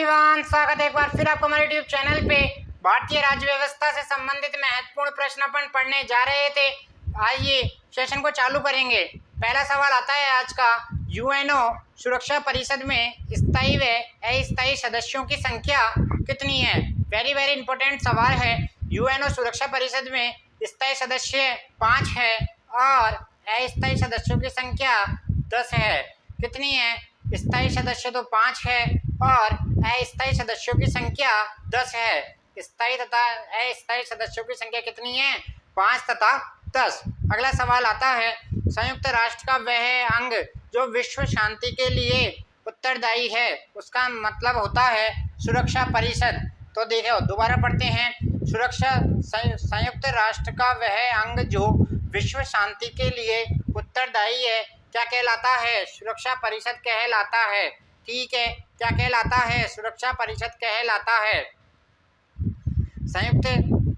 Everyone, स्वागत है एक बार फिर आपको हमारे यूट्यूब चैनल पे। भारतीय राज्य व्यवस्था से संबंधित महत्वपूर्ण प्रश्न अपन पढ़ने जा रहे थे। आइए सेशन को चालू करेंगे। पहला सवाल आता है आज का, यूएनओ सुरक्षा परिषद में स्थायी व अस्थायी सदस्यों की संख्या कितनी है। वेरी वेरी इंपॉर्टेंट सवाल है। यूएनओ सुरक्षा परिषद में स्थायी सदस्य 5 है और अस्थायी सदस्यों की संख्या 10 है। कितनी है? स्थायी सदस्य तो 5 है और अस्थायी सदस्यों की संख्या 10 है। स्थायी तथा अस्थायी सदस्यों की संख्या कितनी है? 5 तथा 10। अगला सवाल आता है, संयुक्त राष्ट्र का वह अंग जो विश्व शांति के लिए उत्तरदायी है, उसका मतलब होता है सुरक्षा परिषद। तो देखो दोबारा पढ़ते हैं। संयुक्त राष्ट्र का वह अंग जो विश्व शांति के लिए उत्तरदायी है क्या कहलाता है? सुरक्षा परिषद कहलाता है। ठीक है, क्या कहलाता है? सुरक्षा परिषद कहलाता है। संयुक्त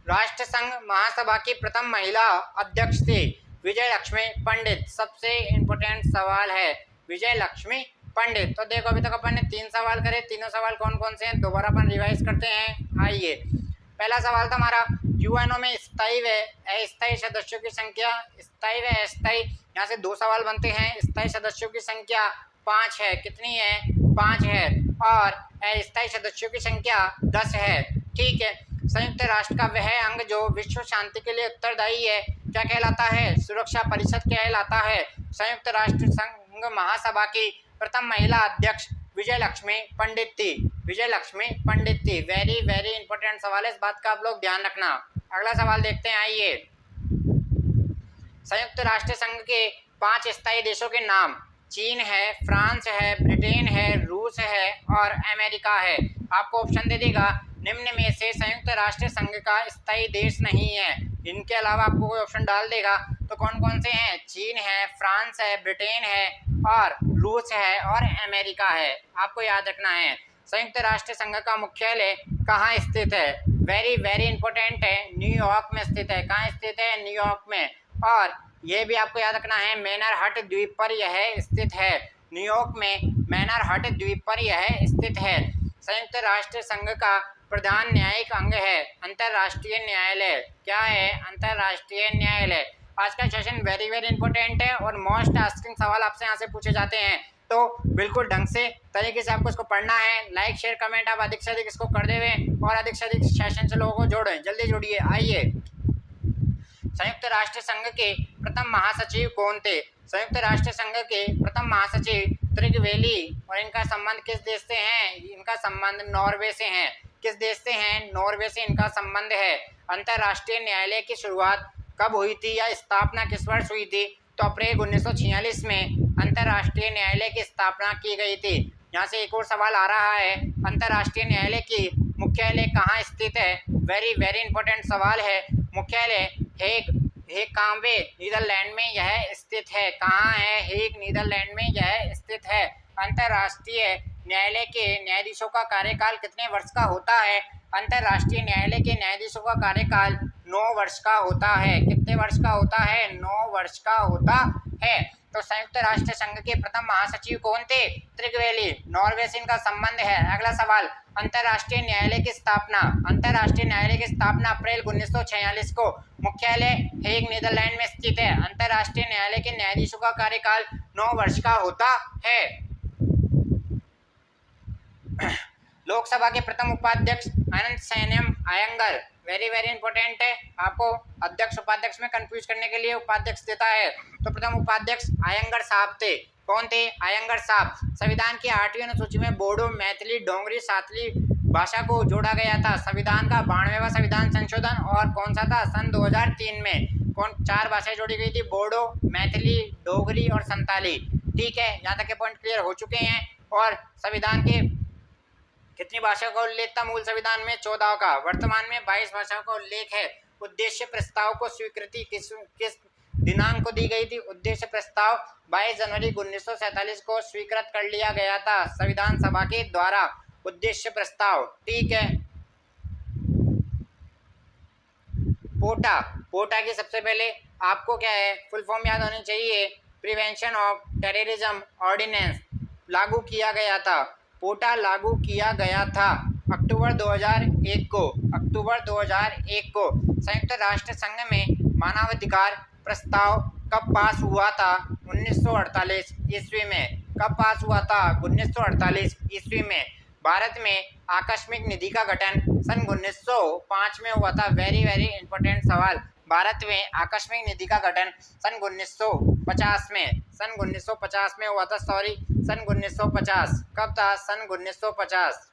राष्ट्र संघ महासभा की प्रथम महिला अध्यक्ष थी विजय लक्ष्मी पंडित। सबसे इम्पोर्टेंट सवाल है विजय लक्ष्मी पंडित। तो देखो अभी तक अपन ने 3 सवाल करे। तीनों सवाल कौन कौन से हैं दोबारा अपन रिवाइज करते हैं। आइए, पहला सवाल था हमारा, यूएनओ में स्थायी व अस्थायी सदस्यों की संख्या। स्थायी व अस्थायी, यहाँ से 2 सवाल बनते हैं। स्थायी सदस्यों की संख्या 5 है। कितनी है? 5 है। और अस्थायी सदस्यों की संख्या 10 है। ठीक है। संयुक्त राष्ट्र का वह अंग जो विश्व शांति के लिए उत्तरदायी है क्या कहलाता है? सुरक्षा परिषद कहलाता है। संयुक्त राष्ट्र संघ महासभा की प्रथम महिला अध्यक्ष विजय लक्ष्मी पंडित थी। विजय लक्ष्मी पंडित थी। वेरी वेरी इंपॉर्टेंट सवाल है, इस बात का आप लोग ध्यान रखना। अगला सवाल देखते हैं। आइए, संयुक्त राष्ट्र संघ के 5 स्थायी देशों के नाम। चीन है, फ्रांस है, ब्रिटेन है, रूस है और अमेरिका है। आपको ऑप्शन दे देगा, निम्न में से संयुक्त राष्ट्र संघ का स्थायी देश नहीं है। इनके अलावा आपको कोई ऑप्शन डाल देगा तो कौन कौन से हैं? चीन है, फ्रांस है, ब्रिटेन है और रूस है और अमेरिका है। आपको याद रखना है। संयुक्त राष्ट्र संघ का मुख्यालय कहाँ स्थित है? वेरी वेरी इंपॉर्टेंट है, न्यूयॉर्क में स्थित है। कहाँ स्थित है? न्यूयॉर्क में। और यह भी आपको याद रखना है, मैनर हट द्वीप पर यह स्थित है। न्यूयॉर्क में मैनर हट द्वीप पर यह स्थित है। संयुक्त राष्ट्र संघ का प्रधान न्यायिक अंग है अंतर्राष्ट्रीय न्यायालय। क्या है? अंतर्राष्ट्रीय न्यायालय। आज का सेशन वेरी वेरी इंपॉर्टेंट है और मोस्ट आस्किंग सवाल आपसे यहाँ से पूछे जाते हैं, तो बिल्कुल ढंग से तरीके से आपको इसको पढ़ना है। लाइक शेयर कमेंट आप अधिक से अधिक इसको कर देवे और अधिक से अधिक सेशन से लोगों को जोड़ें। जल्दी जोड़िए। आइए, संयुक्त राष्ट्र संघ के प्रथम महासचिव कौन थे? संयुक्त राष्ट्र संघ के प्रथम महासचिव त्रिगवेली। और इनका संबंध किस देश से है? इनका संबंध नॉर्वे से है। किस देश से हैं? नॉर्वे से इनका संबंध है। अंतर्राष्ट्रीय न्यायालय की शुरुआत कब हुई थी या स्थापना किस वर्ष हुई थी? तो अप्रैल 1946 में अंतर्राष्ट्रीय न्यायालय की स्थापना की गई थी। यहाँ से एक और सवाल आ रहा है, अंतर्राष्ट्रीय न्यायालय की मुख्यालय कहाँ स्थित है? वेरी वेरी इंपॉर्टेंट सवाल है। मुख्यालय हेग कांवे नीदरलैंड में यह स्थित है। कहाँ है? हेग नीदरलैंड में यह स्थित है। अंतर्राष्ट्रीय न्यायालय के न्यायाधीशों का कार्यकाल कितने वर्ष का होता है? अंतर्राष्ट्रीय न्यायालय के न्यायाधीशों का कार्यकाल 9 वर्ष का होता है। कितने वर्ष का होता है? 9 वर्ष का होता है। तो संयुक्त राष्ट्र संघ के प्रथम महासचिव कौन थे? त्रिगवेली। नॉर्वे से इनका संबंध है। अगला सवाल, अंतर्राष्ट्रीय न्यायालय की स्थापना। अंतर्राष्ट्रीय न्यायालय की स्थापना अप्रैल 1946 को। मुख्यालय हेग नीदरलैंड में स्थित है। अंतर्राष्ट्रीय न्यायालय के न्यायाधीशों का कार्यकाल 9 वर्ष का होता है। लोकसभा के प्रथम उपाध्यक्ष अनंत सैन्यम अयंगर। वेरी वेरी इंपॉर्टेंट है। आपको अध्यक्ष उपाध्यक्ष में कंफ्यूज करने के लिए उपाध्यक्ष देता है। तो प्रथम उपाध्यक्ष अयंगर साहब थे। कौन थे? अयंगर साहब। संविधान की 8वीं अनुसूची में बोडो, मैथिली, डोंगरी, सातली भाषा को जोड़ा गया था। संविधान का 92वां संविधान संशोधन और कौन सा था? सन 2003 में। कौन 4 भाषाएं जोड़ी गई थी? बोडो, मैथिली, डोगरी और संताली। ठीक है, यहाँ तक के पॉइंट क्लियर हो चुके हैं। और संविधान के कितनी भाषाओं का उल्लेख था मूल संविधान में? 14 का। वर्तमान में 22 भाषाओं का उल्लेख है। उद्देश्य प्रस्ताव को स्वीकृति किस दिनांक को दी गई थी? उद्देश्य प्रस्ताव 22 जनवरी 1947 को स्वीकृत कर लिया गया था संविधान सभा के द्वारा। उद्देश्य प्रस्ताव। ठीक है। पोटा। पोटा की सबसे पहले आपको क्या है फुल फॉर्म याद होनी चाहिए। प्रिवेंशन ऑफ टेररिज्म ऑर्डिनेंस लागू किया गया था। पोटा लागू किया गया था? अक्टूबर 2001 को। अक्टूबर 2001 को। संयुक्त राष्ट्र संघ में मानवाधिकार प्रस्ताव कब पास हुआ था? 1948 ईस्वी में। कब पास हुआ था? 1948 ईस्वी में। भारत में आकस्मिक निधि का गठन सन 1905 में हुआ था। वेरी वेरी इंपॉर्टेंट सवाल। भारत में आकस्मिक निधि का गठन सन 1950 में। सन 1950 में हुआ था। सॉरी, सन 1950। कब था? सन 1950।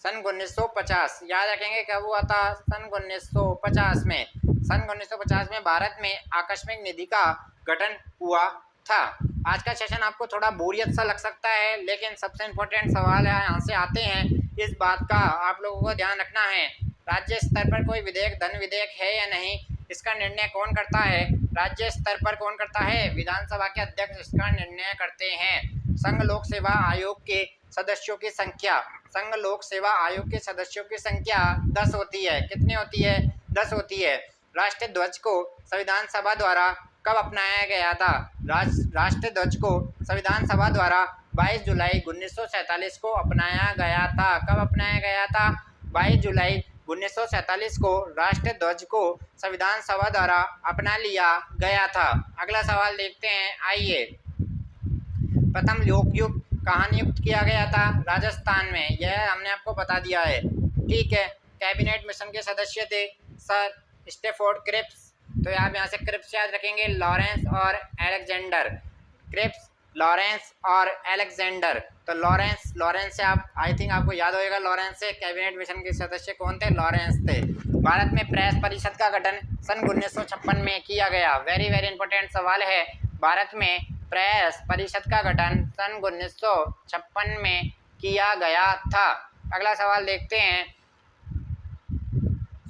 सन 1950 याद रखेंगे कब हुआ था? सन 1950 में। सन 1950 में भारत में आकस्मिक निधि का गठन हुआ था। आज का सेशन आपको थोड़ा बोरियत सा लग सकता है, लेकिन सबसे इम्पोर्टेंट सवाल है यहाँ से आते हैं। इस बात का आप लोगों को ध्यान रखना है, राज्य स्तर पर कोई विधेयक धन विधेयक है या नहीं, इसका निर्णय कौन करता है? राज्य स्तर पर कौन करता है? विधानसभा के अध्यक्ष इसका निर्णय करते हैं। संघ लोक सेवा आयोग के सदस्यों की संख्या, संघ लोक सेवा आयोग के सदस्यों की संख्या 10 होती है। कितनी होती है? 10 होती है। राष्ट्रीय ध्वज को संविधान सभा द्वारा कब अपनाया गया था? राष्ट्रीय ध्वज को संविधान सभा द्वारा 22 जुलाई 1947 को अपनाया गया था। कब अपनाया गया था? 22 जुलाई 1947 को राष्ट्रीय ध्वज को संविधान सभा द्वारा अपना लिया गया था। अगला सवाल देखते हैं, आइए। प्रथम लोकयुक्त कहाँ नियुक्त किया गया था? राजस्थान में। यह हमने आपको बता दिया है, ठीक है। कैबिनेट मिशन के सदस्य थे सर स्टेफोर्ड क्रिप्स। तो आप यहाँ से क्रिप्स याद रखेंगे, लॉरेंस और अलेक्जेंडर। क्रिप्स, लॉरेंस और अलेक्जेंडर। तो लॉरेंस से आप आई थिंक आपको याद होगा, लॉरेंस से कैबिनेट मिशन के सदस्य कौन थे? लॉरेंस थे। भारत में प्रेस परिषद का गठन सन 1956 में किया गया। वेरी वेरी इंपॉर्टेंट सवाल है। भारत में प्रेस परिषद का गठन सन 1956 में किया गया था। अगला सवाल देखते हैं।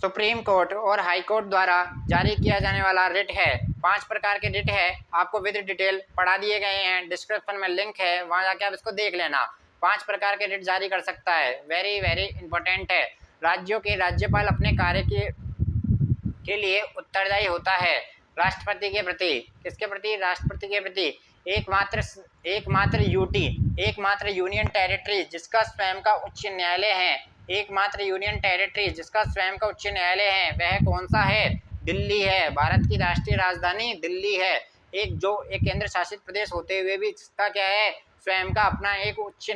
सुप्रीम कोर्ट और हाई कोर्ट द्वारा जारी किया जाने वाला रिट है। 5 प्रकार के रिट है, आपको विद डिटेल पढ़ा दिए गए हैं। डिस्क्रिप्शन में लिंक है, वहाँ जाके आप इसको देख लेना। 5 प्रकार के रिट जारी कर सकता है। वेरी वेरी इंपॉर्टेंट है। राज्यों के राज्यपाल अपने कार्य के लिए उत्तरदायी होता है राष्ट्रपति के प्रति। किसके प्रति? राष्ट्रपति के प्रति। एकमात्र यूटी, एकमात्र यूनियन टेरिटरी जिसका स्वयं का उच्च न्यायालय है, एकमात्र यूनियन टेरिटरी जिसका स्वयं का उच्च न्यायालय है, वह कौन सा है? दिल्ली है। भारत की राष्ट्रीय राजधानी दिल्ली है। एक केंद्र शासित प्रदेश होते हुए भी इसका क्या है? स्वयं का अपना एक उच्च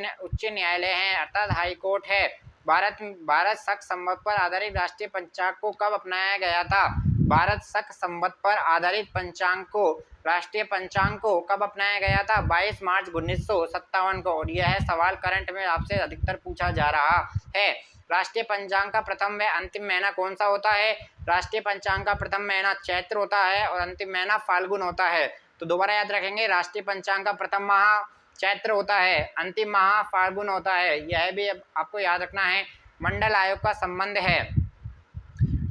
न्यायालय है, अर्थात हाई कोर्ट है। भारत शक संवत पर आधारित राष्ट्रीय पंचांग को कब अपनाया गया था? भारत शक संवत पर आधारित पंचांग को, राष्ट्रीय पंचांग को कब अपनाया गया था? 22 मार्च 1957 को। और यह सवाल करंट में आपसे अधिकतर पूछा जा रहा है। राष्ट्रीय पंचांग का प्रथम व अंतिम महीना कौन सा होता है? राष्ट्रीय पंचांग का प्रथम महीना चैत्र होता है और अंतिम महीना फाल्गुन होता है। तो दोबारा याद रखेंगे, राष्ट्रीय पंचांग का प्रथम माह चैत्र होता है, अंतिम माह फाल्गुन होता है। यह भी आपको याद रखना है। मंडल आयोग का संबंध है,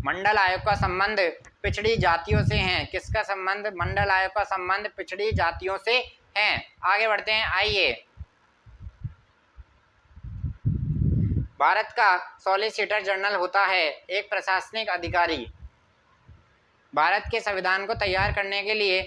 मंडल आयोग का संबंध पिछड़ी जातियों से है। किसका संबंध? मंडल आयोग का संबंध पिछड़ी जातियों से है। आगे बढ़ते हैं, आइए। भारत का सॉलिसिटर जनरल होता है एक प्रशासनिक अधिकारी। भारत के संविधान को तैयार करने के लिए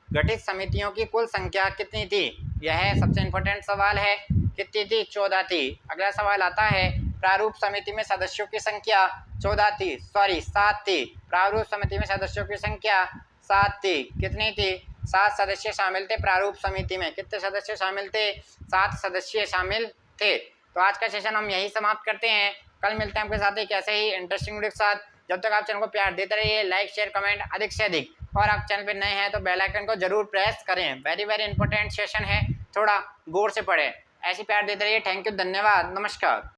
गठित समितियों की कुल संख्या कितनी थी? यह सबसे इंपॉर्टेंट सवाल है। कितनी थी? 14 थी। अगला सवाल आता है, प्रारूप समिति में सदस्यों की संख्या 14 थी, सॉरी 7 थी। प्रारूप समिति में सदस्यों की संख्या 7 थी। कितनी थी? 7 सदस्य शामिल थे प्रारूप समिति में। कितने सदस्य शामिल थे? 7 सदस्य शामिल थे। तो आज का सेशन हम यही समाप्त करते हैं। कल मिलते हैं आपके साथ एक ऐसे ही इंटरेस्टिंग वीडियो के साथ। जब तक आप चैनल को प्यार देते रहिए, लाइक शेयर कमेंट अधिक से अधिक, और आप चैनल पे नए हैं तो बेल आइकन को जरूर प्रेस करें। वेरी वेरी इंपॉर्टेंट सेशन है, थोड़ा गौर से पढ़ें। ऐसी प्यार देते रहिए। थैंक यू, धन्यवाद, नमस्कार।